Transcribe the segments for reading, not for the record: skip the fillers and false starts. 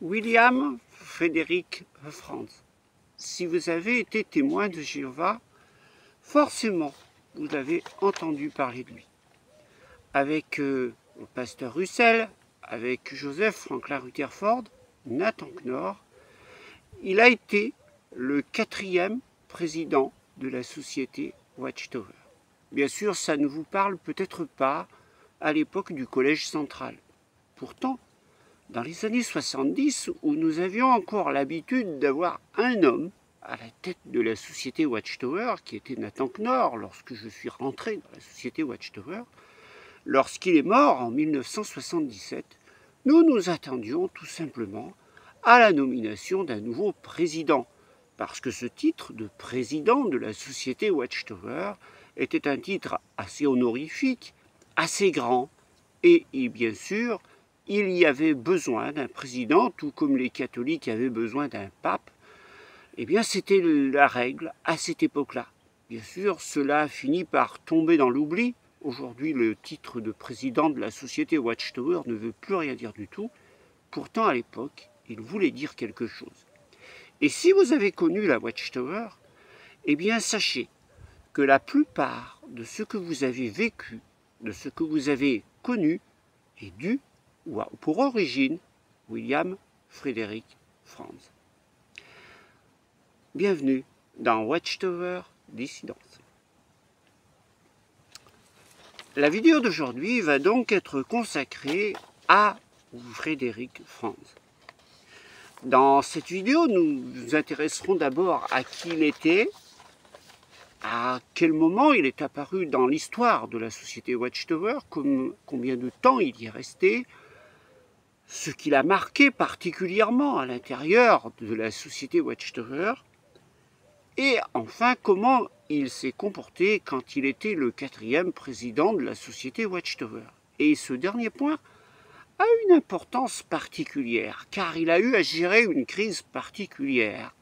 William Frédéric Franz. Si vous avez été témoin de Jéhovah, forcément vous avez entendu parler de lui. Avec le pasteur Russell, avec Joseph Franklin Rutherford, Nathan Knorr, il a été le 4e président de la société Watchtower. Bien sûr, ça ne vous parle peut-être pas à l'époque du Collège central. Pourtant, dans les années 70, où nous avions encore l'habitude d'avoir un homme à la tête de la société Watchtower, qui était Nathan Knorr, lorsque je suis rentré dans la société Watchtower, lorsqu'il est mort en 1977, nous nous attendions tout simplement à la nomination d'un nouveau président, parce que ce titre de président de la société Watchtower était un titre assez honorifique, assez grand, et bien sûr, il y avait besoin d'un président, tout comme les catholiques avaient besoin d'un pape. Eh bien, c'était la règle à cette époque-là. Bien sûr, cela a fini par tomber dans l'oubli. Aujourd'hui, le titre de président de la société Watchtower ne veut plus rien dire du tout. Pourtant, à l'époque, il voulait dire quelque chose. Et si vous avez connu la Watchtower, eh bien, sachez que la plupart de ce que vous avez vécu, de ce que vous avez connu, est dû ou a pour origine William Frédéric Franz. Bienvenue dans Watchtower Dissidence. La vidéo d'aujourd'hui va donc être consacrée à Frédéric Franz. Dans cette vidéo, nous nous intéresserons d'abord à qui il était, à quel moment il est apparu dans l'histoire de la société Watchtower, combien de temps il y est resté, ce qui l'a marqué particulièrement à l'intérieur de la société Watchtower, et enfin comment il s'est comporté quand il était le 4e président de la société Watchtower. Et ce dernier point a une importance particulière, car il a eu à gérer une crise particulière,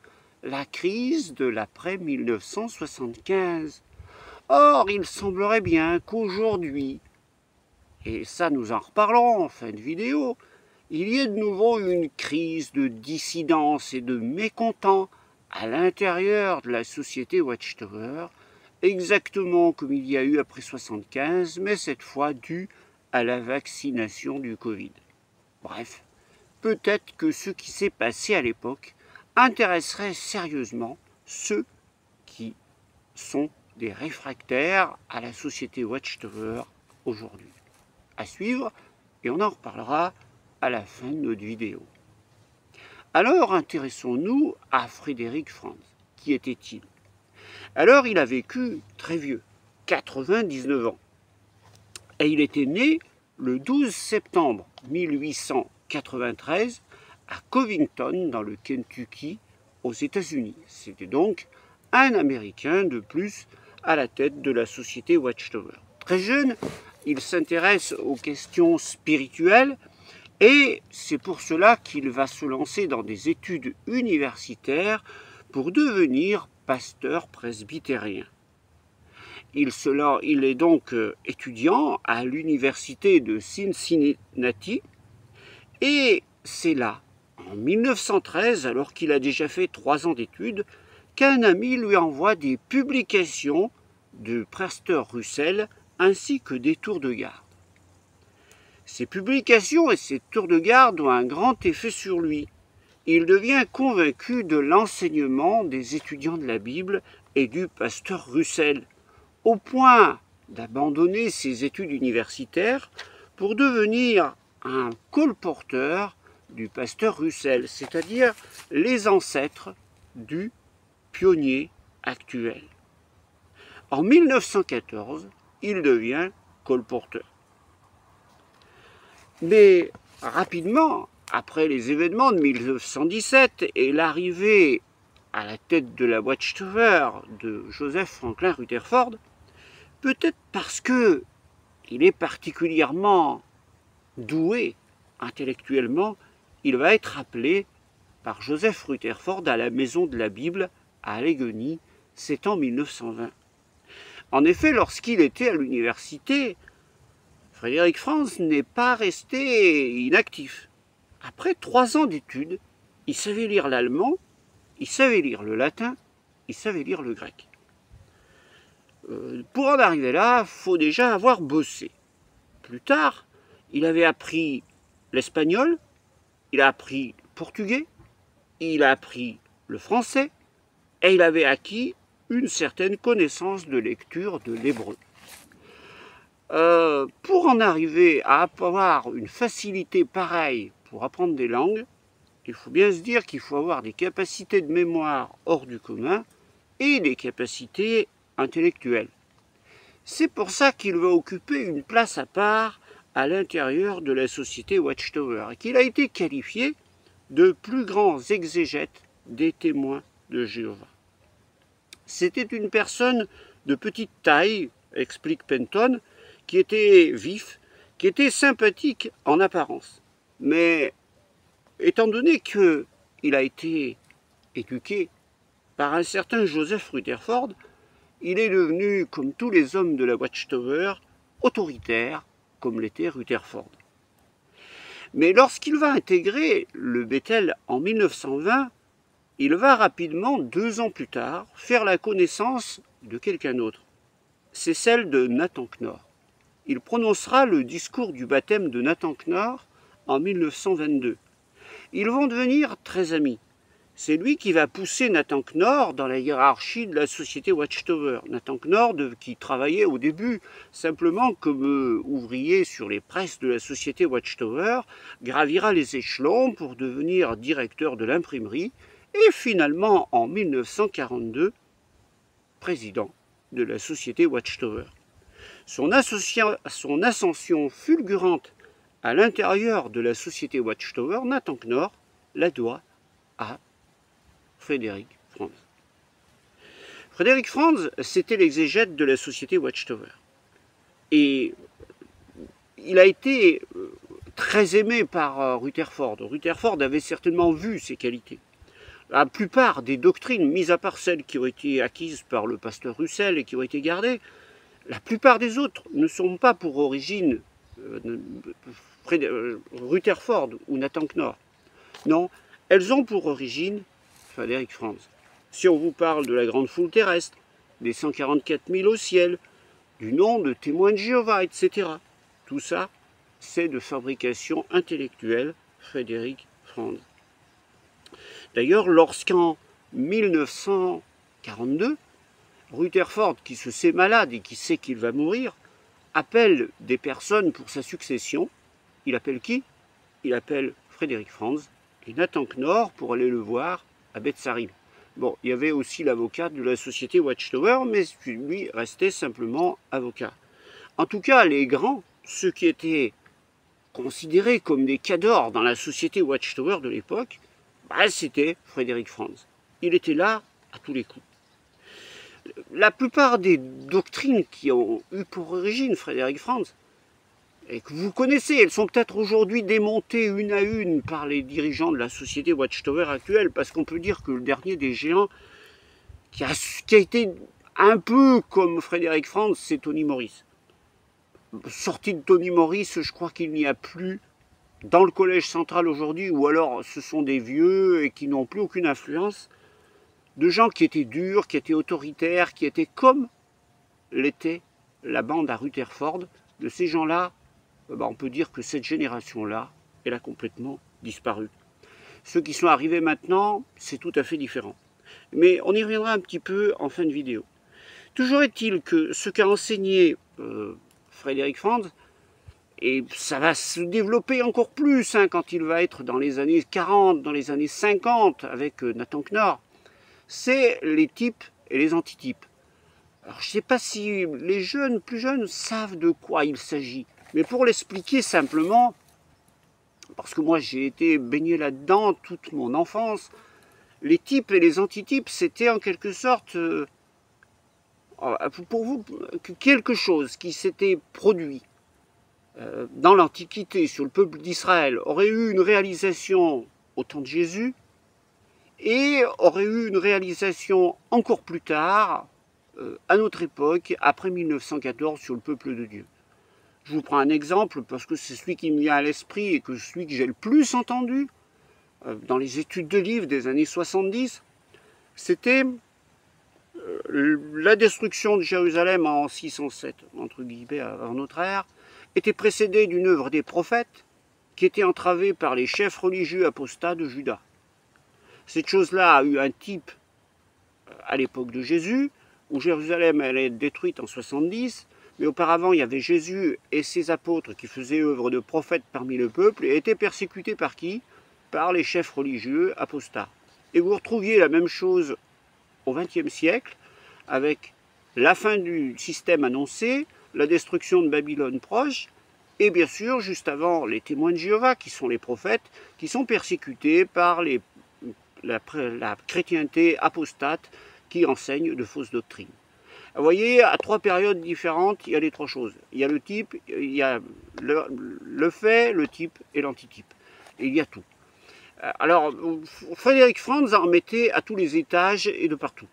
la crise de l'après-1975. Or, il semblerait bien qu'aujourd'hui, et ça nous en reparlerons en fin de vidéo, il y ait de nouveau une crise de dissidence et de mécontent à l'intérieur de la société Watchtower, exactement comme il y a eu après 1975, mais cette fois due à la vaccination du Covid. Bref, peut-être que ce qui s'est passé à l'époque intéresserait sérieusement ceux qui sont des réfractaires à la société Watchtower aujourd'hui. À suivre, et on en reparlera à la fin de notre vidéo. Alors, intéressons-nous à Frédéric Franz. Qui était-il? Alors, il a vécu très vieux, 99 ans. Et il était né le 12 septembre 1893 à Covington, dans le Kentucky, aux États-Unis. C'était donc un Américain de plus à la tête de la société Watchtower. Très jeune, il s'intéresse aux questions spirituelles, et c'est pour cela qu'il va se lancer dans des études universitaires pour devenir pasteur presbytérien. Il est donc étudiant à l'université de Cincinnati, et c'est là, en 1913, alors qu'il a déjà fait 3 ans d'études, qu'un ami lui envoie des publications de pasteur Russell ainsi que des tours de garde. Ces publications et ces tours de garde ont un grand effet sur lui. Il devient convaincu de l'enseignement des étudiants de la Bible et du pasteur Russell, au point d'abandonner ses études universitaires pour devenir un colporteur du pasteur Russell, c'est-à-dire les ancêtres du pionnier actuel. En 1914, il devient colporteur. Mais rapidement, après les événements de 1917 et l'arrivée à la tête de la Watchtower de Joseph Franklin Rutherford, peut-être parce que il est particulièrement doué intellectuellement, il va être appelé par Joseph Rutherford à la Maison de la Bible à Allegheny, c'est en 1920. En effet, lorsqu'il était à l'université, Frédéric Franz n'est pas resté inactif. Après 3 ans d'études, il savait lire l'allemand, il savait lire le latin, il savait lire le grec. Pour en arriver là, il faut déjà avoir bossé. Plus tard, il avait appris l'espagnol, il a appris le portugais, il a appris le français, et il avait acquis une certaine connaissance de lecture de l'hébreu. Pour en arriver à avoir une facilité pareille pour apprendre des langues, il faut bien se dire qu'il faut avoir des capacités de mémoire hors du commun et des capacités intellectuelles. C'est pour ça qu'il va occuper une place à part à l'intérieur de la société Watchtower et qu'il a été qualifié de plus grands exégètes des témoins de Jéhovah. C'était une personne de petite taille, explique Penton, qui était vif, qui était sympathique en apparence. Mais étant donné qu'il a été éduqué par un certain Joseph Rutherford, il est devenu, comme tous les hommes de la Watchtower, autoritaire, comme l'était Rutherford. Mais lorsqu'il va intégrer le Bethel en 1920, il va rapidement, 2 ans plus tard, faire la connaissance de quelqu'un d'autre. C'est celle de Nathan Knorr. Il prononcera le discours du baptême de Nathan Knorr en 1922. Ils vont devenir très amis. C'est lui qui va pousser Nathan Knorr dans la hiérarchie de la société Watchtower. Nathan Knorr, qui travaillait au début simplement comme ouvrier sur les presses de la société Watchtower, gravira les échelons pour devenir directeur de l'imprimerie et finalement en 1942, président de la société Watchtower. Son ascension fulgurante à l'intérieur de la société Watchtower, Nathan Knorr la doit à Frederick Franz. Frederick Franz, c'était l'exégète de la société Watchtower. Et il a été très aimé par Rutherford. Rutherford avait certainement vu ses qualités. La plupart des doctrines, mis à part celles qui ont été acquises par le pasteur Russell et qui ont été gardées, la plupart des autres ne sont pas pour origine Rutherford ou Nathan Knorr. Non, elles ont pour origine Frederick Franz. Si on vous parle de la grande foule terrestre, des 144 000 au ciel, du nom de témoins de Jéhovah, etc. Tout ça, c'est de fabrication intellectuelle Frederick Franz. D'ailleurs, lorsqu'en 1942, Rutherford, qui se sait malade et qui sait qu'il va mourir, appelle des personnes pour sa succession, il appelle qui? Il appelle Frederick Franz et Nathan Knorr pour aller le voir à Betsarim. Bon, il y avait aussi l'avocat de la société Watchtower, mais lui restait simplement avocat. En tout cas, les grands, ceux qui étaient considérés comme des cadors dans la société Watchtower de l'époque, c'était Frederick Franz. Il était là à tous les coups. La plupart des doctrines qui ont eu pour origine Frederick Franz, et que vous connaissez, elles sont peut-être aujourd'hui démontées une à une par les dirigeants de la société Watchtower actuelle, parce qu'on peut dire que le dernier des géants qui a été un peu comme Frederick Franz, c'est Tony Morris. Sorti de Tony Morris, je crois qu'il n'y a plus dans le collège central aujourd'hui, ou alors ce sont des vieux et qui n'ont plus aucune influence, de gens qui étaient durs, qui étaient autoritaires, qui étaient comme l'était la bande à Rutherford. De ces gens-là, on peut dire que cette génération-là, elle a complètement disparu. Ceux qui sont arrivés maintenant, c'est tout à fait différent. Mais on y reviendra un petit peu en fin de vidéo. Toujours est-il que ce qu'a enseigné Frederick Franz, et ça va se développer encore plus quand il va être dans les années 40, dans les années 50 avec Nathan Knorr, c'est les types et les antitypes. Alors je ne sais pas si les jeunes, plus jeunes, savent de quoi il s'agit. Mais pour l'expliquer simplement, parce que moi j'ai été baigné là-dedans toute mon enfance, les types et les antitypes, c'était en quelque sorte, pour vous, quelque chose qui s'était produit dans l'Antiquité sur le peuple d'Israël, aurait eu une réalisation au temps de Jésus, et aurait eu une réalisation encore plus tard, à notre époque, après 1914, sur le peuple de Dieu. Je vous prends un exemple parce que c'est celui qui me vient à l'esprit et que celui que j'ai le plus entendu dans les études de livres des années 70. C'était la destruction de Jérusalem en 607, entre guillemets, avant notre ère, était précédée d'une œuvre des prophètes qui était entravée par les chefs religieux apostats de Juda. Cette chose-là a eu un type à l'époque de Jésus, où Jérusalem allait être détruite en 70, mais auparavant il y avait Jésus et ses apôtres qui faisaient œuvre de prophètes parmi le peuple et étaient persécutés par qui? Par les chefs religieux apostats. Et vous retrouviez la même chose au XXe siècle, avec la fin du système annoncé, la destruction de Babylone proche, et bien sûr, juste avant, les témoins de Jéhovah, qui sont les prophètes, qui sont persécutés par la chrétienté apostate qui enseigne de fausses doctrines. Vous voyez, à trois périodes différentes, il y a les trois choses. Il y a le type, il y a le fait, le type et l'antitype. Et il y a tout. Alors, Frédéric Franz en mettait à tous les étages et de partout.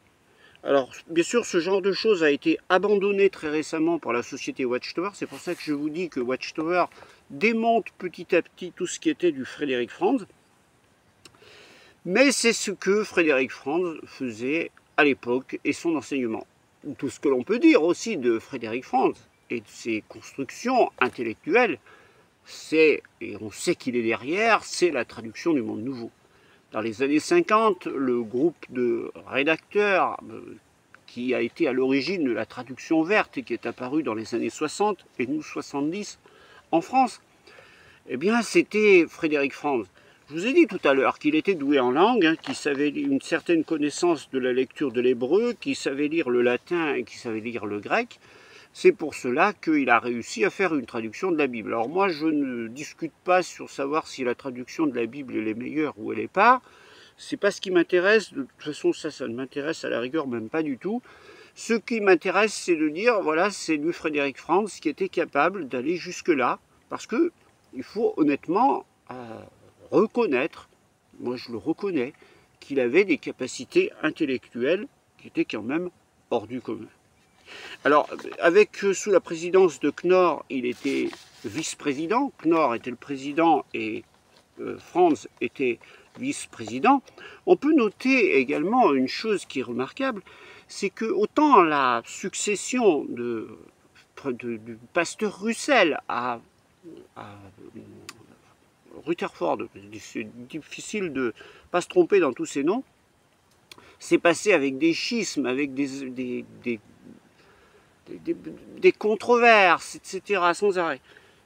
Alors, bien sûr, ce genre de choses a été abandonné très récemment par la société Watchtower. C'est pour ça que je vous dis que Watchtower démonte petit à petit tout ce qui était du Frédéric Franz. Mais c'est ce que Frédéric Franz faisait à l'époque et son enseignement. Tout ce que l'on peut dire aussi de Frédéric Franz et de ses constructions intellectuelles, c'est, et on sait qu'il est derrière, c'est la traduction du Monde Nouveau. Dans les années 50, le groupe de rédacteurs qui a été à l'origine de la traduction verte et qui est apparu dans les années 60 et nous 70 en France, eh bien c'était Frédéric Franz. Je vous ai dit tout à l'heure qu'il était doué en langue, qu'il savait une certaine connaissance de la lecture de l'hébreu, qu'il savait lire le latin et qu'il savait lire le grec. C'est pour cela qu'il a réussi à faire une traduction de la Bible. Alors moi, je ne discute pas sur savoir si la traduction de la Bible elle est meilleure ou elle n'est pas. C'est pas ce qui m'intéresse. De toute façon, ça ne m'intéresse à la rigueur même pas du tout. Ce qui m'intéresse, c'est de dire, voilà, c'est lui Frédéric Franz qui était capable d'aller jusque-là. Parce que il faut honnêtement reconnaître, moi je le reconnais, qu'il avait des capacités intellectuelles qui étaient quand même hors du commun. Alors, sous la présidence de Knorr, il était vice-président. Knorr était le président et Franz était vice-président. On peut noter également une chose qui est remarquable, c'est que autant la succession du pasteur Russell à Rutherford, c'est difficile de ne pas se tromper dans tous ces noms, c'est passé avec des schismes, avec des controverses, etc., sans arrêt.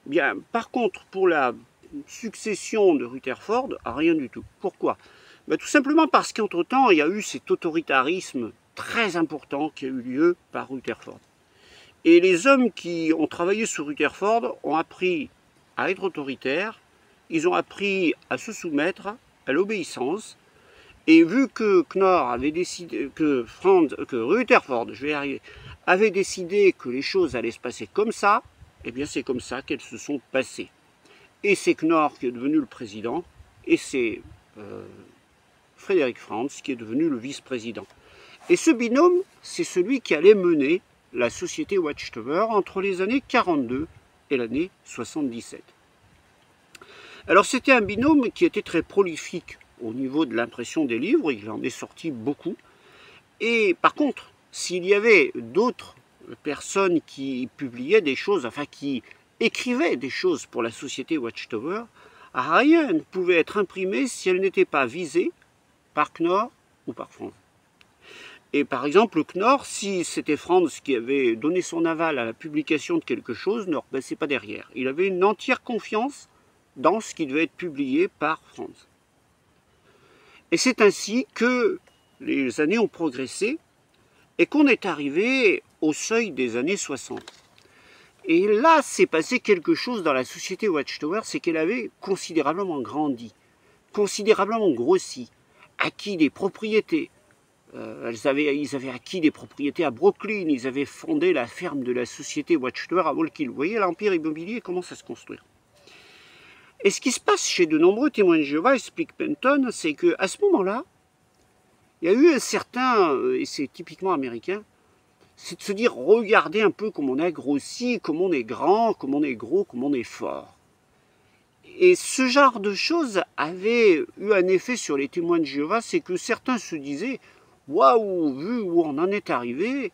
Bien, par contre, pour la succession de Rutherford, rien du tout. Pourquoi? Ben, tout simplement parce qu'entre-temps, il y a eu cet autoritarisme très important qui a eu lieu par Rutherford. Et les hommes qui ont travaillé sur Rutherford ont appris à être autoritaires, ils ont appris à se soumettre à l'obéissance, et vu que Knorr avait décidé, que Rutherford, je vais y arriver, avait décidé que les choses allaient se passer comme ça, eh bien c'est comme ça qu'elles se sont passées. Et c'est Knorr qui est devenu le président, et c'est Frédéric Franz qui est devenu le vice-président. Et ce binôme, c'est celui qui allait mener la société Watchtower entre les années 42 et l'année 77. Alors c'était un binôme qui était très prolifique au niveau de l'impression des livres, il en est sorti beaucoup. Et par contre, s'il y avait d'autres personnes qui publiaient des choses, enfin qui écrivaient des choses pour la société Watchtower, rien ne pouvait être imprimé si elle n'était pas visée par Knorr ou par Franz. Et par exemple, Knorr, si c'était Franz qui avait donné son aval à la publication de quelque chose, ne repassait pas derrière. Il avait une entière confiance dans ce qui devait être publié par Franz. Et c'est ainsi que les années ont progressé et qu'on est arrivé au seuil des années 60. Et là, s'est passé quelque chose dans la société Watchtower, c'est qu'elle avait considérablement grandi, considérablement grossi, acquis des propriétés. Ils avaient acquis des propriétés à Brooklyn, ils avaient fondé la ferme de la société Watchtower à Wallkill. Vous voyez, l'empire immobilier commence à se construire. Et ce qui se passe chez de nombreux témoins de Jéhovah, explique Penton, c'est qu'à ce moment-là, il y a eu un certain, et c'est typiquement américain, c'est de se dire, regardez un peu comme on a grossi, comme on est grand, comme on est gros, comme on est fort. Et ce genre de choses avait eu un effet sur les témoins de Jéhovah, c'est que certains se disaient, waouh, vu où on en est arrivé,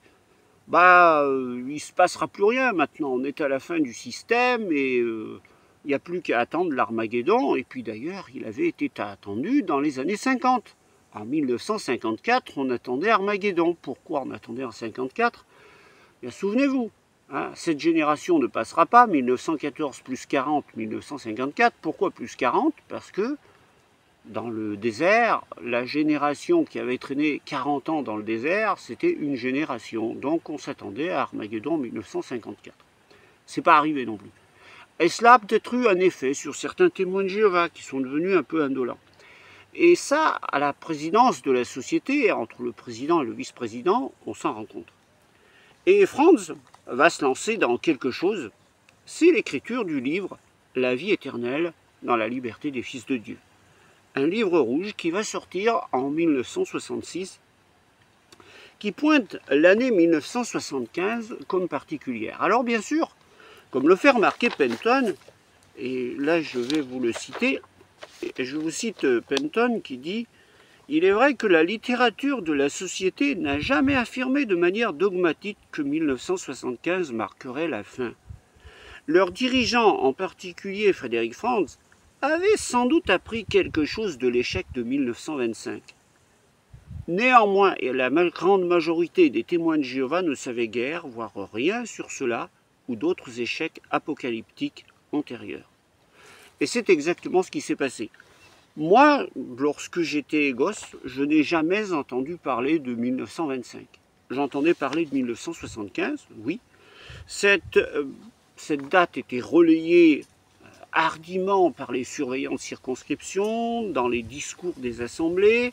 il ne se passera plus rien maintenant, on est à la fin du système et il n'y a plus qu'à attendre l'Armageddon. Et puis d'ailleurs, il avait été attendu dans les années 50. En 1954, on attendait Armageddon. Pourquoi on attendait en 1954 ? Bien, souvenez-vous, hein, cette génération ne passera pas, 1914 plus 40, 1954. Pourquoi plus 40 ? Parce que dans le désert, la génération qui avait traîné 40 ans dans le désert, c'était une génération. Donc on s'attendait à Armageddon en 1954. C'est pas arrivé non plus. Et cela a peut-être eu un effet sur certains témoins de Jéhovah qui sont devenus un peu indolents. Et ça, à la présidence de la société, entre le président et le vice-président, on s'en rend compte. Et Franz va se lancer dans quelque chose, c'est l'écriture du livre « La vie éternelle dans la liberté des fils de Dieu ». Un livre rouge qui va sortir en 1966, qui pointe l'année 1975 comme particulière. Alors bien sûr, comme le fait remarquer Penton, et là je vais vous le citer, je vous cite Penton qui dit « Il est vrai que la littérature de la société n'a jamais affirmé de manière dogmatique que 1975 marquerait la fin. Leurs dirigeants, en particulier Frédéric Franz, avait sans doute appris quelque chose de l'échec de 1925. Néanmoins, et la grande majorité des témoins de Jéhovah ne savaient guère, voire rien sur cela, ou d'autres échecs apocalyptiques antérieurs. » Et c'est exactement ce qui s'est passé. Moi, lorsque j'étais gosse, je n'ai jamais entendu parler de 1925. J'entendais parler de 1975, oui. Cette date était relayée hardiment par les surveillants de circonscription, dans les discours des assemblées,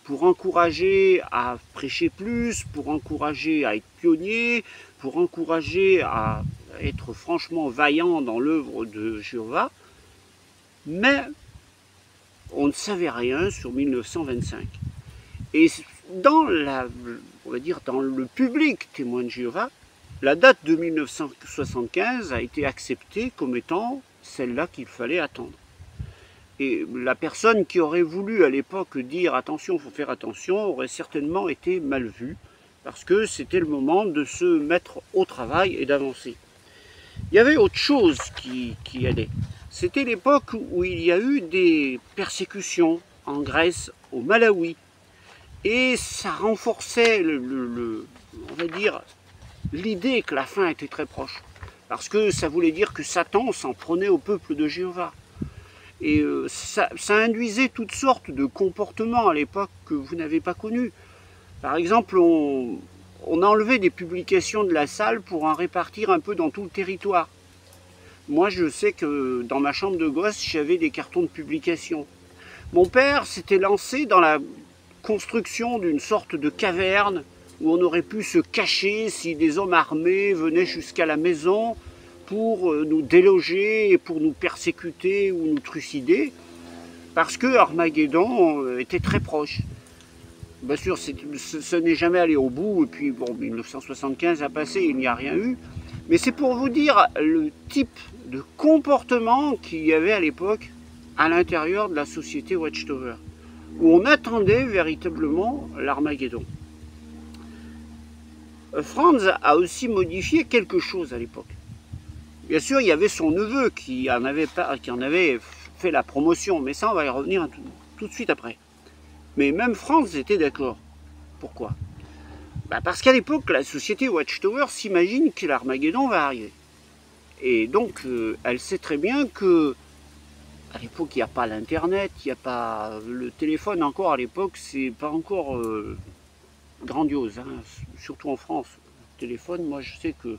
pour encourager à prêcher plus, pour encourager à être pionnier, pour encourager à être franchement vaillant dans l'œuvre de Jéhovah. Mais on ne savait rien sur 1925. Et dans on va dire dans le public témoin de Jéhovah, la date de 1975 a été acceptée comme étant celle-là qu'il fallait attendre. Et la personne qui aurait voulu à l'époque dire attention, il faut faire attention, aurait certainement été mal vue, parce que c'était le moment de se mettre au travail et d'avancer. Il y avait autre chose qui allait. C'était l'époque où il y a eu des persécutions en Grèce, au Malawi. Et ça renforçait, on va dire, l'idée que la fin était très proche. Parce que ça voulait dire que Satan s'en prenait au peuple de Jéhovah. Et ça induisait toutes sortes de comportements à l'époque que vous n'avez pas connus. Par exemple, on enlevait des publications de la salle pour en répartir un peu dans tout le territoire. Moi, je sais que dans ma chambre de gosse, j'avais des cartons de publication. Mon père s'était lancé dans la construction d'une sorte de caverne où on aurait pu se cacher si des hommes armés venaient jusqu'à la maison pour nous déloger et pour nous persécuter ou nous trucider, parce que Armageddon était très proche. Bien sûr, ce n'est jamais allé au bout, et puis bon, 1975 a passé, il n'y a rien eu, mais c'est pour vous dire le type de comportement qu'il y avait à l'époque à l'intérieur de la société Watchtower, où on attendait véritablement l'Armageddon. Franz a aussi modifié quelque chose à l'époque. Bien sûr, il y avait son neveu qui en avait fait la promotion, mais ça, on va y revenir tout de suite après. Mais même Franz était d'accord. Pourquoi ? Parce qu'à l'époque, la société Watchtower s'imagine que l'Armageddon va arriver. Et donc, elle sait très bien que à l'époque, il n'y a pas l'internet, il n'y a pas le téléphone encore à l'époque, c'est pas encore grandiose, hein, surtout en France. Le téléphone, moi je sais que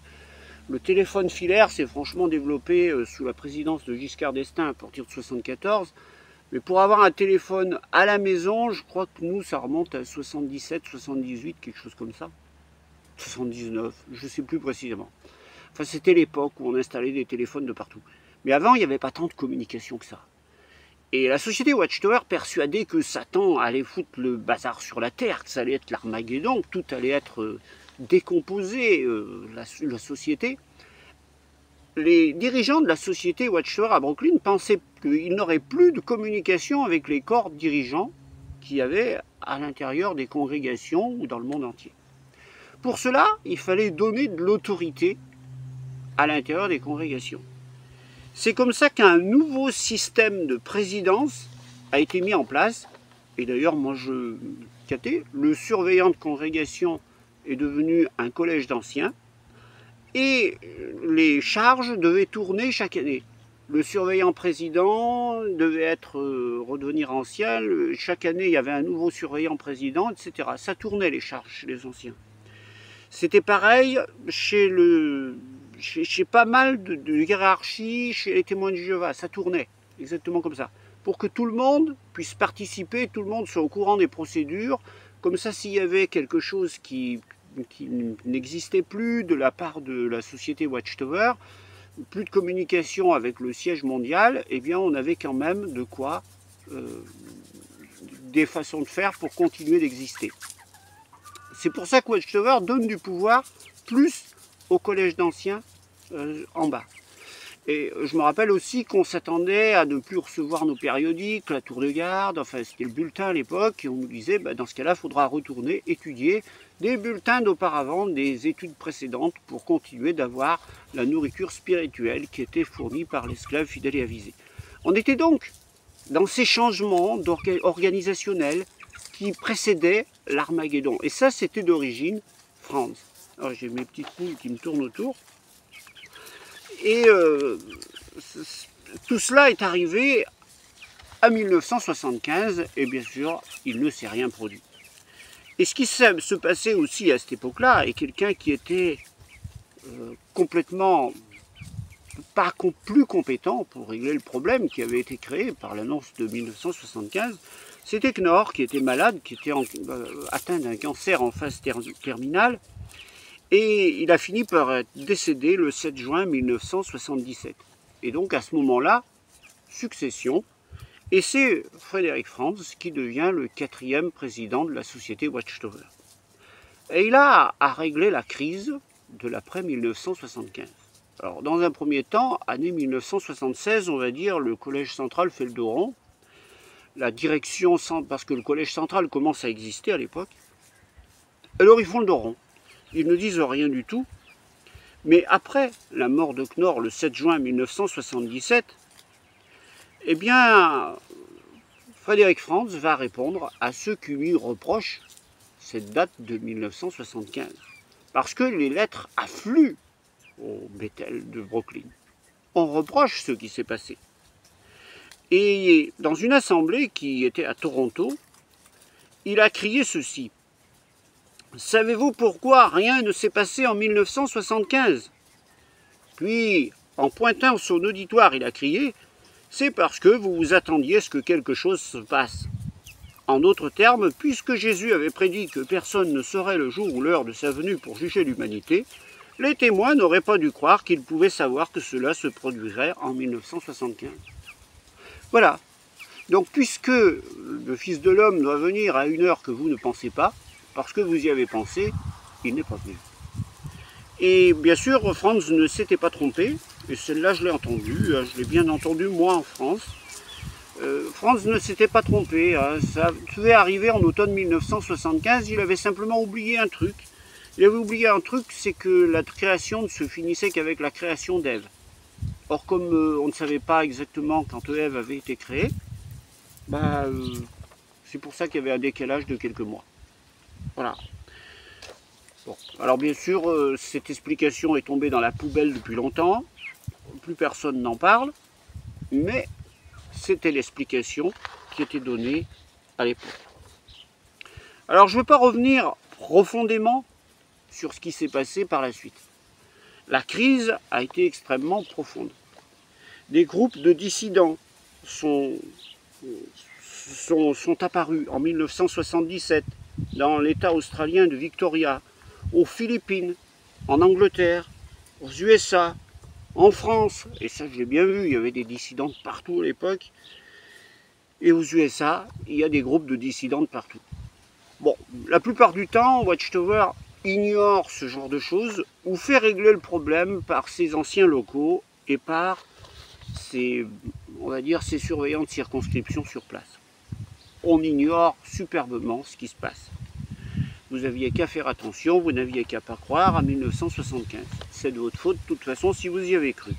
le téléphone filaire s'est franchement développé sous la présidence de Giscard d'Estaing à partir de 1974. Mais pour avoir un téléphone à la maison, je crois que nous, ça remonte à 77, 78, quelque chose comme ça. 79, je ne sais plus précisément. Enfin, c'était l'époque où on installait des téléphones de partout. Mais avant, il n'y avait pas tant de communication que ça. Et la société Watchtower, persuadée que Satan allait foutre le bazar sur la terre, que ça allait être l'Armageddon, que tout allait être décomposer la société, les dirigeants de la société Watchtower à Brooklyn pensaient qu'il n'aurait plus de communication avec les corps dirigeants qu'il y avait à l'intérieur des congrégations ou dans le monde entier. Pour cela, il fallait donner de l'autorité à l'intérieur des congrégations. C'est comme ça qu'un nouveau système de présidence a été mis en place. Et d'ailleurs, moi je captais, le surveillant de congrégation est devenu un collège d'anciens. Et les charges devaient tourner chaque année. Le surveillant président devait redevenir ancien. Chaque année, il y avait un nouveau surveillant président, etc. Ça tournait les charges chez les anciens. C'était pareil chez pas mal de hiérarchies, chez les témoins de Jéhovah. Ça tournait exactement comme ça. Pour que tout le monde puisse participer, tout le monde soit au courant des procédures. Comme ça, s'il y avait quelque chose qui n'existait plus de la part de la société Watchtower, plus de communication avec le siège mondial, eh bien on avait quand même de quoi, des façons de faire pour continuer d'exister. C'est pour ça que Watchtower donne du pouvoir plus au collège d'anciens en bas. Et je me rappelle aussi qu'on s'attendait à ne plus recevoir nos périodiques, la tour de garde, enfin c'était le bulletin à l'époque, et on nous disait, dans ce cas-là, il faudra retourner étudier des bulletins d'auparavant, des études précédentes, pour continuer d'avoir la nourriture spirituelle qui était fournie par l'esclave fidèle et avisé. On était donc dans ces changements organisationnels qui précédaient l'Armageddon. Et ça, c'était d'origine Franz. Alors j'ai mes petites poules qui me tournent autour. Et tout cela est arrivé à 1975, et bien sûr, il ne s'est rien produit. Et ce qui se passait aussi à cette époque-là, est quelqu'un qui était complètement pas plus compétent pour régler le problème qui avait été créé par l'annonce de 1975, c'était Knorr, qui était malade, qui était atteint d'un cancer en phase terminale, et il a fini par être décédé le 7 juin 1977. Et donc à ce moment-là, succession, et c'est Frédéric Franz qui devient le 4e président de la société Watchtower. Et il a à régler la crise de l'après-1975. Alors dans un premier temps, année 1976, on va dire, le collège central fait le dos rond. La direction, parce que le collège central commence à exister à l'époque, alors ils font le dos rond. Ils ne disent rien du tout, mais après la mort de Knorr le 7 juin 1977, eh bien, Frédéric Franz va répondre à ceux qui lui reprochent cette date de 1975, parce que les lettres affluent au Bethel de Brooklyn. On reproche ce qui s'est passé. Et dans une assemblée qui était à Toronto, il a crié ceci. Savez-vous pourquoi rien ne s'est passé en 1975? Puis, en pointant son auditoire, il a crié, c'est parce que vous vous attendiez à ce que quelque chose se passe. En d'autres termes, puisque Jésus avait prédit que personne ne saurait le jour ou l'heure de sa venue pour juger l'humanité, les témoins n'auraient pas dû croire qu'ils pouvaient savoir que cela se produirait en 1975. Voilà. Donc, puisque le Fils de l'homme doit venir à une heure que vous ne pensez pas, parce que vous y avez pensé, il n'est pas venu. Et bien sûr, Franz ne s'était pas trompé, et celle-là je l'ai entendue, je l'ai bien entendue moi en France. Franz ne s'était pas trompé, ça devait arriver en automne 1975, il avait simplement oublié un truc. Il avait oublié un truc, c'est que la création ne se finissait qu'avec la création d'Ève. Or, comme on ne savait pas exactement quand Ève avait été créée, c'est pour ça qu'il y avait un décalage de quelques mois. Voilà. Bon. Alors bien sûr, cette explication est tombée dans la poubelle depuis longtemps, plus personne n'en parle, mais c'était l'explication qui était donnée à l'époque. Alors je ne vais pas revenir profondément sur ce qui s'est passé par la suite. La crise a été extrêmement profonde. Des groupes de dissidents sont apparus en 1977 dans l'État australien de Victoria, aux Philippines, en Angleterre, aux USA, en France, et ça je l'ai bien vu, il y avait des dissidents de partout à l'époque, et aux USA, il y a des groupes de dissidents de partout. Bon, la plupart du temps, Watchtower ignore ce genre de choses ou fait régler le problème par ses anciens locaux et par ses, on va dire, ses surveillants de circonscription sur place. On ignore superbement ce qui se passe. Vous n'aviez qu'à faire attention, vous n'aviez qu'à pas croire à 1975. C'est de votre faute de toute façon si vous y avez cru.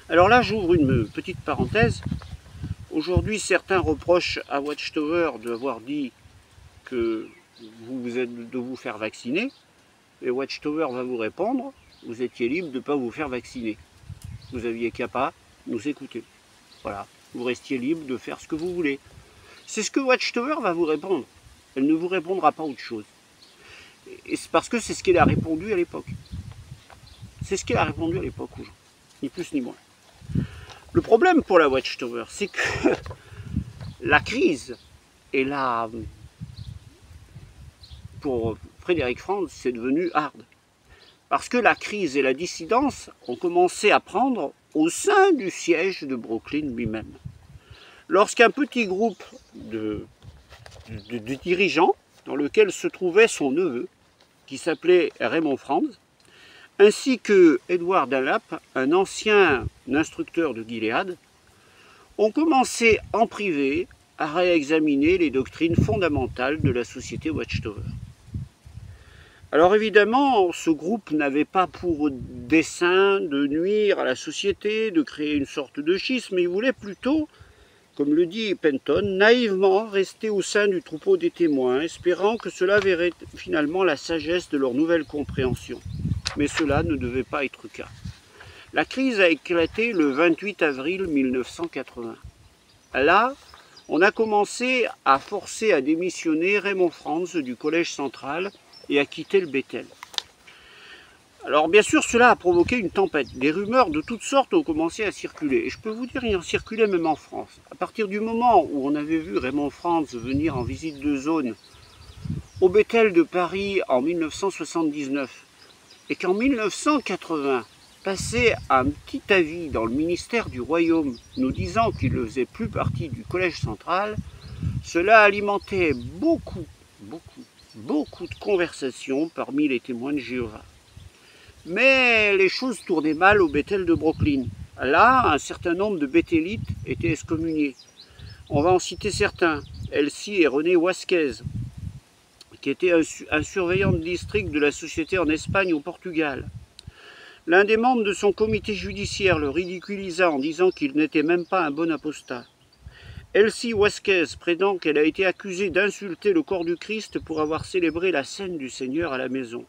Alors là, j'ouvre une petite parenthèse. Aujourd'hui, certains reprochent à Watchtower d'avoir dit que vous êtes de vous faire vacciner. Et Watchtower va vous répondre, vous étiez libre de ne pas vous faire vacciner. Vous aviez qu'à pas nous écouter. Voilà, vous restiez libre de faire ce que vous voulez. C'est ce que Watchtower va vous répondre. Elle ne vous répondra pas autre chose. Et c'est parce que c'est ce qu'elle a répondu à l'époque. C'est ce qu'elle a répondu à l'époque aux gens. Ni plus ni moins. Le problème pour la Watchtower, c'est que la crise et la... Pour Frédéric Franz, c'est devenu hard. Parce que la crise et la dissidence ont commencé à prendre au sein du siège de Brooklyn lui-même. Lorsqu'un petit groupe de dirigeants, dans lequel se trouvait son neveu, qui s'appelait Raymond Franz, ainsi que Edward Dunlap, un ancien instructeur de Gilead, ont commencé en privé à réexaminer les doctrines fondamentales de la société Watchtower. Alors évidemment, ce groupe n'avait pas pour dessein de nuire à la société, de créer une sorte de schisme, mais il voulait plutôt, comme le dit Penton, naïvement rester au sein du troupeau des témoins, espérant que cela verrait finalement la sagesse de leur nouvelle compréhension. Mais cela ne devait pas être le cas. La crise a éclaté le 28 avril 1980. Là, on a commencé à forcer à démissionner Raymond Franz du Collège central et à quitter le Bethel. Alors bien sûr, cela a provoqué une tempête. Des rumeurs de toutes sortes ont commencé à circuler. Et je peux vous dire, il en circulait même en France. À partir du moment où on avait vu Raymond Franz venir en visite de zone au Bethel de Paris en 1979, et qu'en 1980, passait un petit avis dans le ministère du Royaume nous disant qu'il ne faisait plus partie du Collège central, cela alimentait beaucoup de conversations parmi les témoins de Jéhovah. Mais les choses tournaient mal au Bethel de Brooklyn. Là, un certain nombre de Bethélites étaient excommuniés. On va en citer certains, Elsie et René Wasquez, qui était un surveillant de district de la société en Espagne au Portugal. L'un des membres de son comité judiciaire le ridiculisa en disant qu'il n'était même pas un bon apostat. Elsie Wasquez prétend qu'elle a été accusée d'insulter le corps du Christ pour avoir célébré la scène du Seigneur à la maison.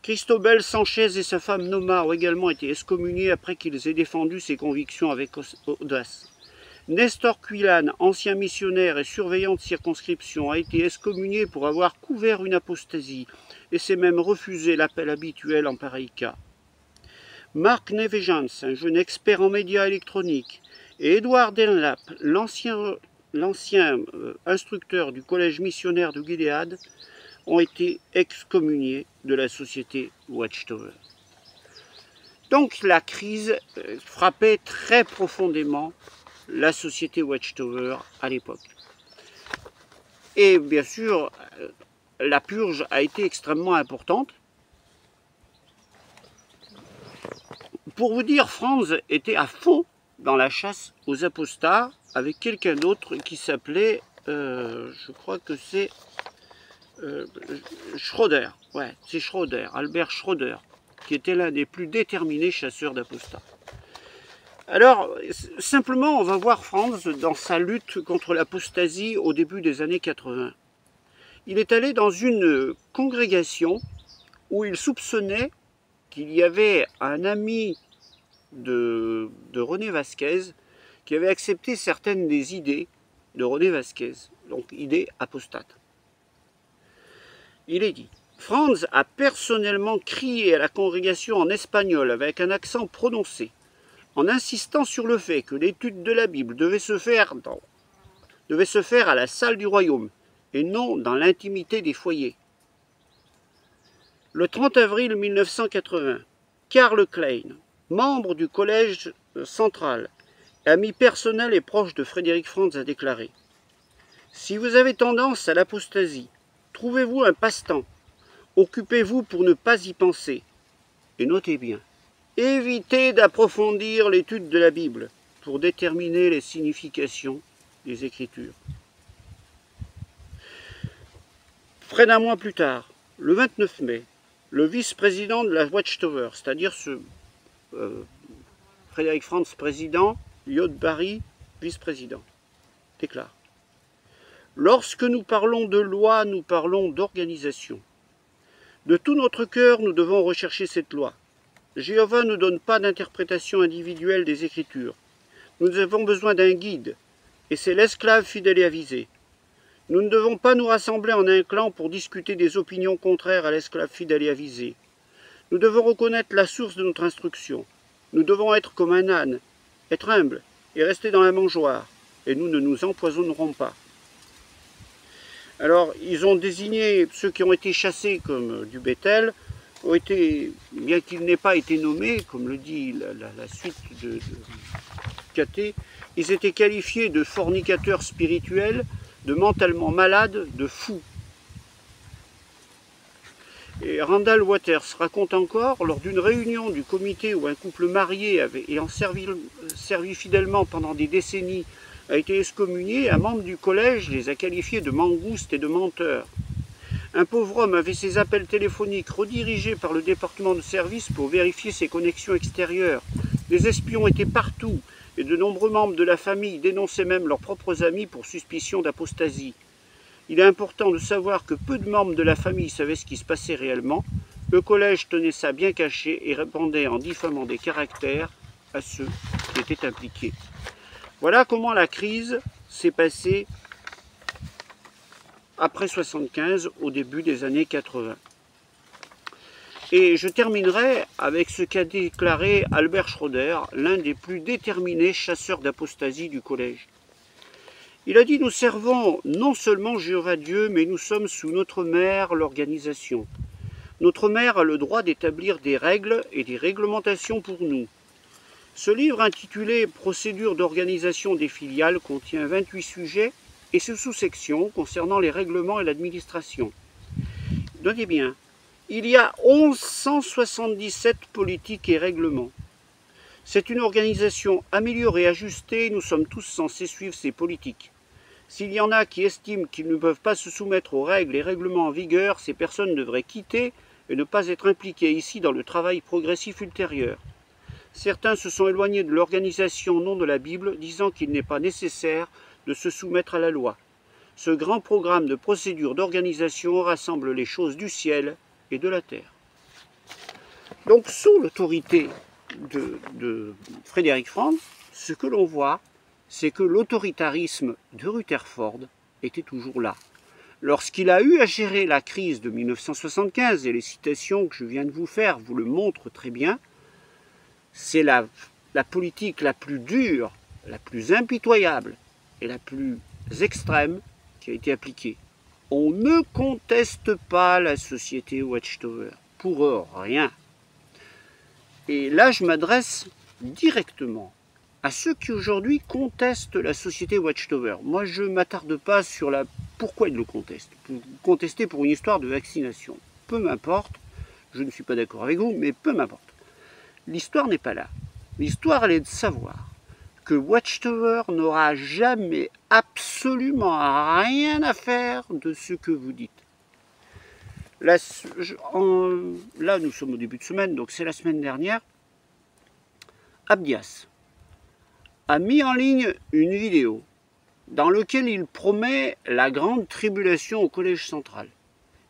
Cristobal Sanchez et sa femme Noma ont également été excommuniés après qu'ils aient défendu ses convictions avec audace. Nestor Quillan, ancien missionnaire et surveillant de circonscription, a été excommunié pour avoir couvert une apostasie et s'est même refusé l'appel habituel en pareil cas. Mark Nevejans, un jeune expert en médias électroniques, et Edward Dunlap, l'ancien instructeur du collège missionnaire de Gilead, ont été excommuniés de la société Watchtower. Donc la crise frappait très profondément la société Watchtower à l'époque. Et bien sûr, la purge a été extrêmement importante. Pour vous dire, Franz était à fond dans la chasse aux apostats avec quelqu'un d'autre qui s'appelait, je crois que c'est Schroeder. Ouais, c'est Schroeder, Albert Schroeder, qui était l'un des plus déterminés chasseurs d'apostats. Alors, simplement, on va voir Franz dans sa lutte contre l'apostasie au début des années 80. Il est allé dans une congrégation où il soupçonnait qu'il y avait un ami de René Vasquez qui avait accepté certaines des idées de René Vasquez, donc idées apostates. Il est dit, Franz a personnellement crié à la congrégation en espagnol avec un accent prononcé, en insistant sur le fait que l'étude de la Bible devait se faire à la salle du royaume et non dans l'intimité des foyers. Le 30 avril 1980, Karl Klein, membre du collège central, ami personnel et proche de Frédéric Franz, a déclaré « Si vous avez tendance à l'apostasie, trouvez-vous un passe-temps. Occupez-vous pour ne pas y penser. Et notez bien, évitez d'approfondir l'étude de la Bible pour déterminer les significations des Écritures. Près d'un mois plus tard, le 29 mai, le vice-président de la Watchtower, c'est-à-dire Frédéric Franz, président, Yod Barry, vice-président, déclare: lorsque nous parlons de loi, nous parlons d'organisation. De tout notre cœur, nous devons rechercher cette loi. Jéhovah ne donne pas d'interprétation individuelle des Écritures. Nous avons besoin d'un guide, et c'est l'esclave fidèle et avisé. Nous ne devons pas nous rassembler en un clan pour discuter des opinions contraires à l'esclave fidèle et avisé. Nous devons reconnaître la source de notre instruction. Nous devons être comme un âne, être humbles et rester dans la mangeoire, et nous ne nous empoisonnerons pas. Alors, ils ont désigné ceux qui ont été chassés comme du Bethel, ont été, bien qu'ils n'aient pas été nommés, comme le dit la suite de Cathée, ils étaient qualifiés de fornicateurs spirituels, de mentalement malades, de fous. Et Randall Waters raconte encore, lors d'une réunion du comité où un couple marié ayant servi fidèlement pendant des décennies a été excommunié, un membre du collège les a qualifiés de mangoustes et de menteurs. Un pauvre homme avait ses appels téléphoniques redirigés par le département de service pour vérifier ses connexions extérieures. Des espions étaient partout et de nombreux membres de la famille dénonçaient même leurs propres amis pour suspicion d'apostasie. Il est important de savoir que peu de membres de la famille savaient ce qui se passait réellement. Le collège tenait ça bien caché et répondait en diffamant des caractères à ceux qui étaient impliqués. Voilà comment la crise s'est passée après 1975, au début des années 80. Et je terminerai avec ce qu'a déclaré Albert Schroeder, l'un des plus déterminés chasseurs d'apostasie du collège. Il a dit: nous servons non seulement Jéhovah Dieu, mais nous sommes sous notre mère, l'organisation. Notre mère a le droit d'établir des règles et des réglementations pour nous. Ce livre intitulé « Procédure d'organisation des filiales » contient 28 sujets et ses sous-sections concernant les règlements et l'administration. Notez bien, il y a 1177 politiques et règlements. C'est une organisation améliorée, ajustée, nous sommes tous censés suivre ces politiques. S'il y en a qui estiment qu'ils ne peuvent pas se soumettre aux règles et règlements en vigueur, ces personnes devraient quitter et ne pas être impliquées ici dans le travail progressif ultérieur. Certains se sont éloignés de l'organisation au nom de la Bible, disant qu'il n'est pas nécessaire de se soumettre à la loi. Ce grand programme de procédure d'organisation rassemble les choses du ciel et de la terre. Donc, sous l'autorité de Frédéric Franz, ce que l'on voit, c'est que l'autoritarisme de Rutherford était toujours là. Lorsqu'il a eu à gérer la crise de 1975, et les citations que je viens de vous faire vous le montrent très bien, c'est la politique la plus dure, la plus impitoyable et la plus extrême qui a été appliquée. On ne conteste pas la société Watchtower, pour rien. Et là, je m'adresse directement à ceux qui aujourd'hui contestent la société Watchtower. Moi, je ne m'attarde pas sur pourquoi ils le contestent. Contester pour une histoire de vaccination. Peu m'importe, je ne suis pas d'accord avec vous, mais peu m'importe. L'histoire n'est pas là. L'histoire, elle est de savoir que Watchtower n'aura jamais absolument rien à faire de ce que vous dites. Là, nous sommes au début de semaine, donc c'est la semaine dernière. Abdias a mis en ligne une vidéo dans laquelle il promet la grande tribulation au Collège central,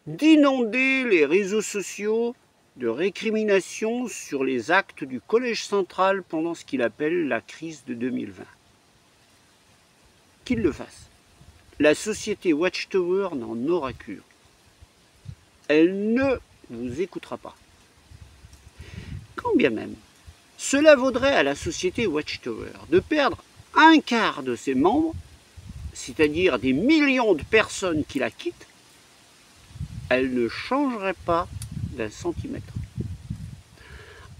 d'inonder les réseaux sociaux de récriminations sur les actes du Collège central pendant ce qu'il appelle la crise de 2020. Qu'il le fasse. La société Watchtower n'en aura cure. Elle ne vous écoutera pas. Quand bien même, cela vaudrait à la société Watchtower de perdre un quart de ses membres, c'est-à-dire des millions de personnes qui la quittent, elle ne changerait pas d'un centimètre.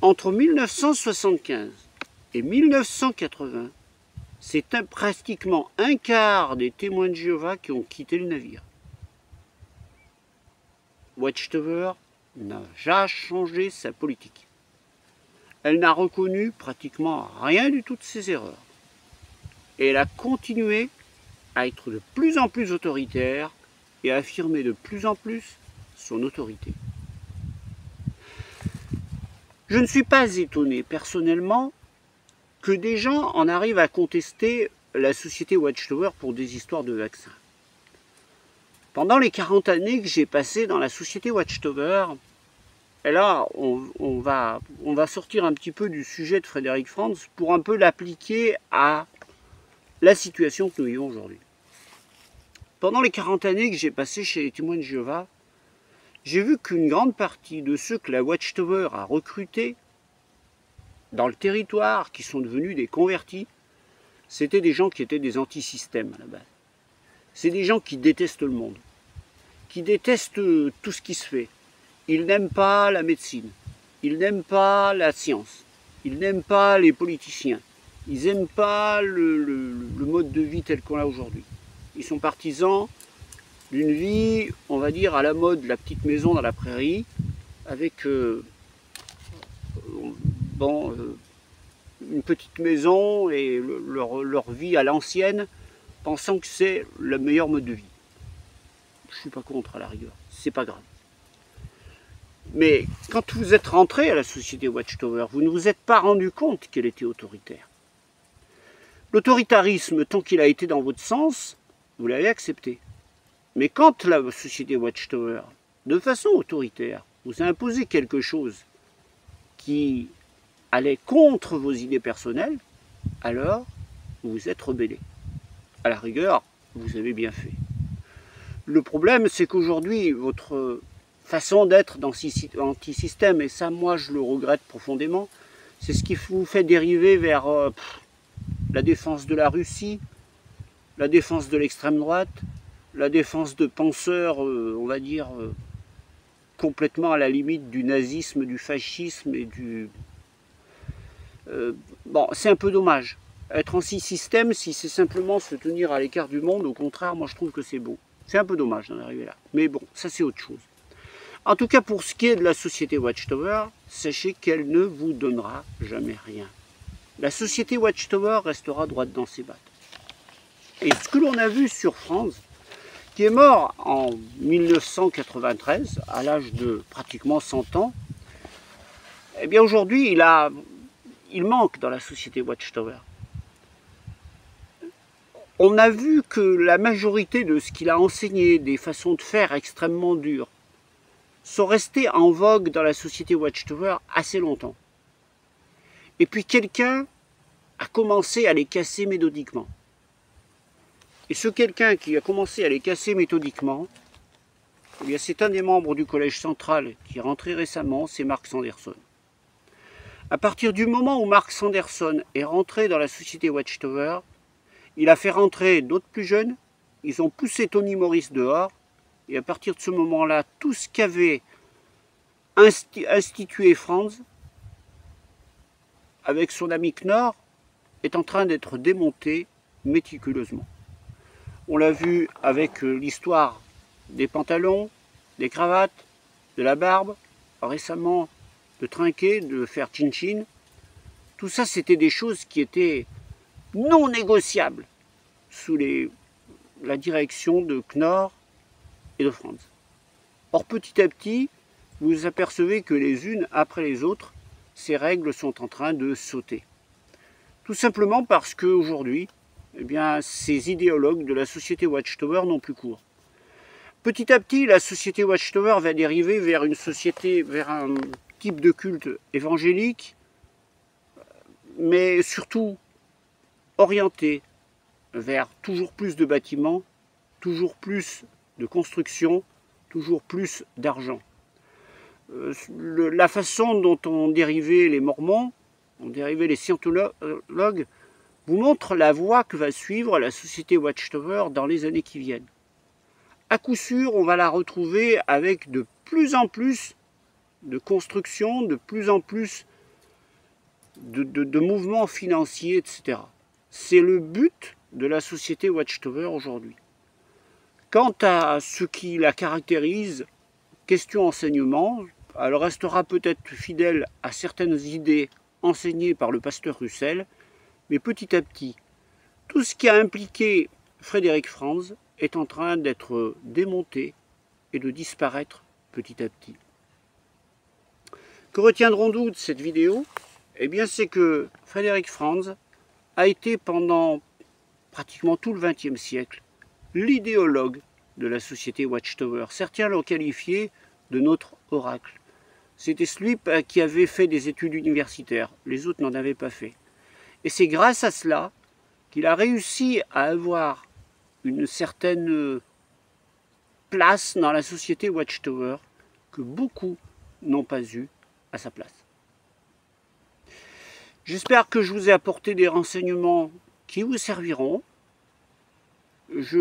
Entre 1975 et 1980, c'est pratiquement un quart des témoins de Jéhovah qui ont quitté le navire. Watchtower n'a jamais changé sa politique. Elle n'a reconnu pratiquement rien du tout de ses erreurs. Et elle a continué à être de plus en plus autoritaire et à affirmer de plus en plus son autorité. Je ne suis pas étonné personnellement que des gens en arrivent à contester la société Watchtower pour des histoires de vaccins. Pendant les 40 années que j'ai passées dans la société Watchtower, et là on va sortir un petit peu du sujet de Frédéric Franz pour un peu l'appliquer à la situation que nous vivons aujourd'hui. Pendant les 40 années que j'ai passées chez les témoins de Jéhovah, j'ai vu qu'une grande partie de ceux que la Watchtower a recrutés dans le territoire, qui sont devenus des convertis, c'était des gens qui étaient des anti-systèmes à la base. C'est des gens qui détestent le monde, qui détestent tout ce qui se fait. Ils n'aiment pas la médecine, ils n'aiment pas la science, ils n'aiment pas les politiciens, ils n'aiment pas le mode de vie tel qu'on l'a aujourd'hui. Ils sont partisans d'une vie, on va dire, à la mode, la petite maison dans la prairie, avec une petite maison et leur vie à l'ancienne, pensant que c'est le meilleur mode de vie. Je ne suis pas contre à la rigueur, c'est pas grave. Mais quand vous êtes rentré à la société Watchtower, vous ne vous êtes pas rendu compte qu'elle était autoritaire. L'autoritarisme, tant qu'il a été dans votre sens, vous l'avez accepté. Mais quand la société Watchtower, de façon autoritaire, vous a imposé quelque chose qui allait contre vos idées personnelles, alors vous vous êtes rebellé. À la rigueur, vous avez bien fait. Le problème, c'est qu'aujourd'hui, votre façon d'être anti-système, et ça, moi, je le regrette profondément, c'est ce qui vous fait dériver vers la défense de la Russie, la défense de l'extrême droite, la défense de penseurs, on va dire, complètement à la limite du nazisme, du fascisme et du... bon, c'est un peu dommage. Être anti-système, si c'est simplement se tenir à l'écart du monde, au contraire, moi je trouve que c'est beau. C'est un peu dommage d'en arriver là. Mais bon, ça c'est autre chose. En tout cas, pour ce qui est de la société Watchtower, sachez qu'elle ne vous donnera jamais rien. La société Watchtower restera droite dans ses battes. Et ce que l'on a vu sur Franz, qui est mort en 1993, à l'âge de pratiquement 100 ans, eh bien aujourd'hui, il manque dans la société Watchtower. On a vu que la majorité de ce qu'il a enseigné, des façons de faire extrêmement dures, sont restées en vogue dans la société Watchtower assez longtemps. Et puis quelqu'un a commencé à les casser méthodiquement. Et ce quelqu'un qui a commencé à les casser méthodiquement, eh bien c'est un des membres du Collège central qui est rentré récemment, c'est Mark Sanderson. À partir du moment où Mark Sanderson est rentré dans la société Watchtower, il a fait rentrer d'autres plus jeunes, ils ont poussé Tony Morris dehors, et à partir de ce moment-là, tout ce qu'avait institué Franz, avec son ami Knorr, est en train d'être démonté méticuleusement. On l'a vu avec l'histoire des pantalons, des cravates, de la barbe, récemment de trinquer, de faire chin-chin. Tout ça, c'était des choses qui étaient non négociables sous la direction de Knorr et de Franz. Or, petit à petit, vous vous apercevez que les unes après les autres, ces règles sont en train de sauter. Tout simplement parce qu'aujourd'hui, eh bien, ces idéologues de la société Watchtower n'ont plus cours. Petit à petit, la société Watchtower va dériver vers une société, vers un type de culte évangélique, mais surtout orienté vers toujours plus de bâtiments, toujours plus de construction, toujours plus d'argent. La façon dont ont dérivé les Mormons, ont dérivé les scientologues, vous montre la voie que va suivre la société Watchtower dans les années qui viennent. À coup sûr, on va la retrouver avec de plus en plus de construction, de plus en plus de mouvements financiers, etc. C'est le but de la société Watchtower aujourd'hui. Quant à ce qui la caractérise, question enseignement, elle restera peut-être fidèle à certaines idées enseignées par le pasteur Russell, mais petit à petit, tout ce qui a impliqué Frédéric Franz est en train d'être démonté et de disparaître petit à petit. Que retiendrons-nous de cette vidéo? Eh bien, c'est que Frédéric Franz a été pendant pratiquement tout le XXe siècle l'idéologue de la société Watchtower. Certains l'ont qualifié de notre oracle. C'était celui qui avait fait des études universitaires, les autres n'en avaient pas fait. Et c'est grâce à cela qu'il a réussi à avoir une certaine place dans la société Watchtower que beaucoup n'ont pas eu à sa place. J'espère que je vous ai apporté des renseignements qui vous serviront. Je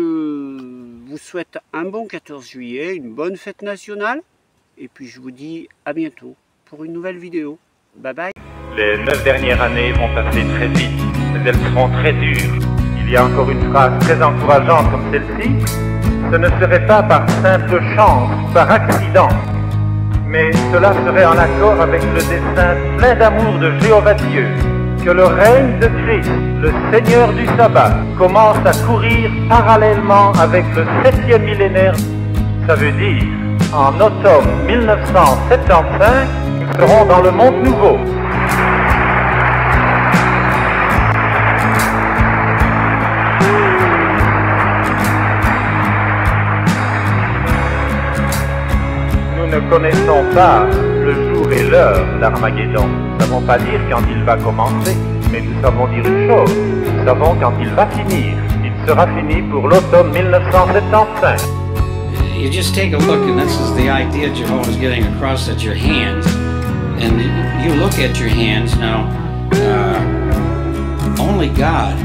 vous souhaite un bon 14 juillet, une bonne fête nationale, et puis je vous dis à bientôt pour une nouvelle vidéo. Bye bye. Les 9 dernières années vont passer très vite, mais elles seront très dures. Il y a encore une phrase très encourageante comme celle-ci. Ce ne serait pas par simple chance, par accident, mais cela serait en accord avec le dessein plein d'amour de Jéhovah Dieu, que le règne de Christ, le Seigneur du sabbat, commence à courir parallèlement avec le 7e millénaire. Ça veut dire, en automne 1975, nous serons dans le monde nouveau. Nous ne connaissons pas le jour et l'heure d'Armageddon. Nous ne savons pas dire quand il va commencer, mais nous savons dire une chose, nous savons quand il va finir. Il sera fini pour l'automne 1975. You just take a look, and this is the idea Jehovah's getting across at your hands. And you look at your hands now, only God,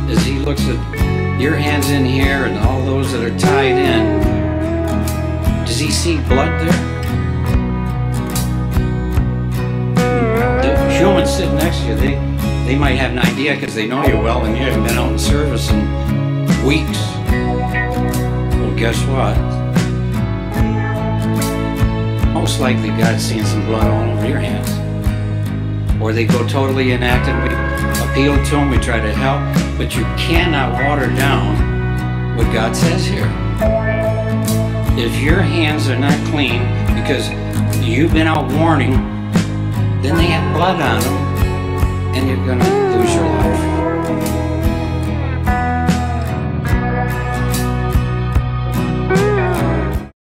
as He looks at your hands in here and all those that are tied in, does He see blood there? The humans sitting next to you, they might have an idea because they know you well and you haven't been out in service in weeks. Well, guess what? Most likely God's seeing some blood all over your hands. Or they go totally inactive. We appeal to Him, we try to help, but you cannot water down what God says here. If your hands are not clean because you've been out warning, then they have blood on them and you're going to lose your life.